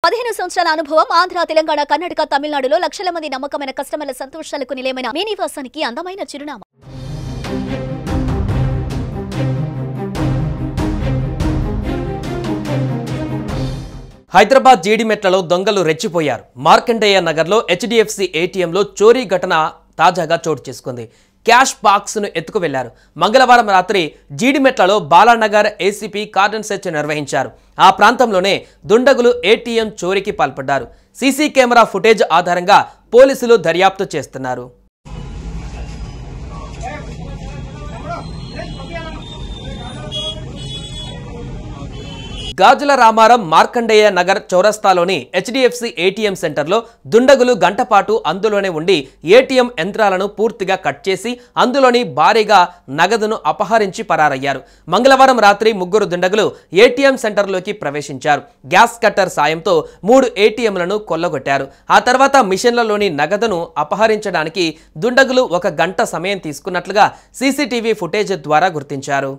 15 సంవత్సరాల అనుభవం ఆంధ్ర, తెలంగాణ, కర్ణాటక, తమిళనాడులో లక్షల మంది నమ్మకమైన కస్టమర్ల సంతోషాలకు నిలయమైన మీ నివాసానికి అందమైన చిరునామా. హైదరాబాద్ జీడిమెట్లలో దొంగలు రెచ్చిపోయారు. మార్కండేయ నగర్లో హెచ్డిఎఫ్సి ఏటీఎంలో చోరీ ఘటన తాజాగా చోటు చేసుకుంది. క్యాష్ బాక్స్ను ఎత్తుకు వెళ్లారు. మంగళవారం రాత్రి జీడిమెట్లలో బాలానగర్ ఏసీపీ కార్డన్ సెర్చ్ నిర్వహించారు. ఆ ప్రాంతంలోనే దుండగులు ఏటీఎం చోరీకి పాల్పడ్డారు. సీసీ కెమెరా ఫుటేజ్ ఆధారంగా పోలీసులు దర్యాప్తు చేస్తున్నారు. గాజుల రామారం మార్కండేయ నగర్ చౌరస్తాలోని హెచ్డిఎఫ్సి ఏటీఎం సెంటర్లో దుండగులు గంటపాటు అందులోనే ఉండి ఏటీఎం యంత్రాలను పూర్తిగా కట్ చేసి అందులోని భారీగా నగదును అపహరించి పరారయ్యారు. మంగళవారం రాత్రి ముగ్గురు దుండగులు ఏటీఎం సెంటర్లోకి ప్రవేశించారు. గ్యాస్ కట్టర్ సాయంతో 3 ఏటీఎంలను కొల్లగొట్టారు. ఆ తర్వాత మిషన్లలోని నగదును అపహరించడానికి దుండగులు 1 గంట సమయం తీసుకున్నట్లుగా సీసీటీవీ ఫుటేజ్ ద్వారా గుర్తించారు.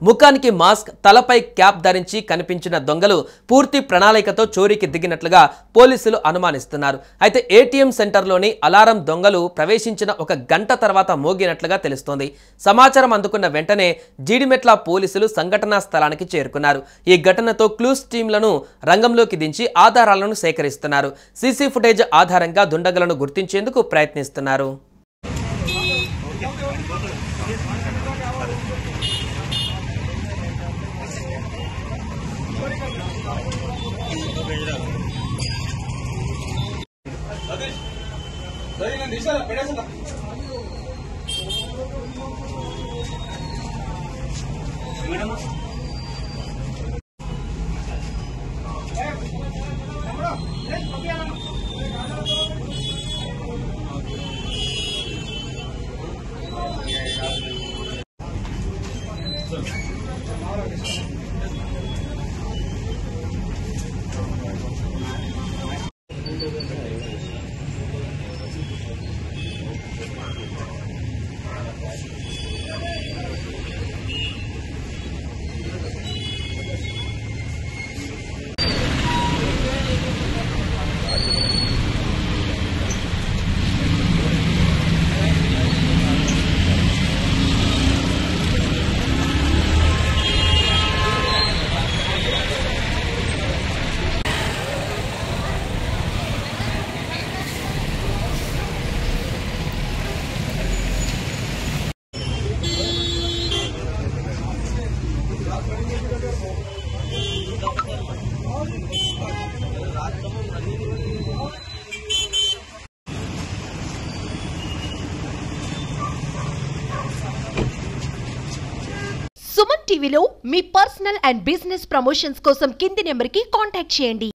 ముఖానికి మాస్క్, తలపై క్యాప్ ధరించి కనిపించిన దొంగలు పూర్తి ప్రణాళికతో చోరీకి దిగినట్లుగా పోలీసులు అనుమానిస్తున్నారు. అయితే ఏటీఎం సెంటర్లోని అలారం దొంగలు ప్రవేశించిన 1 గంట తర్వాత మోగినట్లుగా తెలుస్తోంది. సమాచారం అందుకున్న వెంటనే జీడిమెట్ల పోలీసులు సంఘటనా స్థలానికి చేరుకున్నారు. ఈ ఘటనతో క్లూస్ టీంలను రంగంలోకి దించి ఆధారాలను సేకరిస్తున్నారు. సీసీ ఫుటేజ్ ఆధారంగా దుండగులను గుర్తించేందుకు ప్రయత్నిస్తున్నారు. సుమన్ టీవీలో మీ పర్సనల్ అండ్ బిజినెస్ ప్రమోషన్స్ కోసం కింది నెంబర్కి కాంటాక్ట్ చేయండి.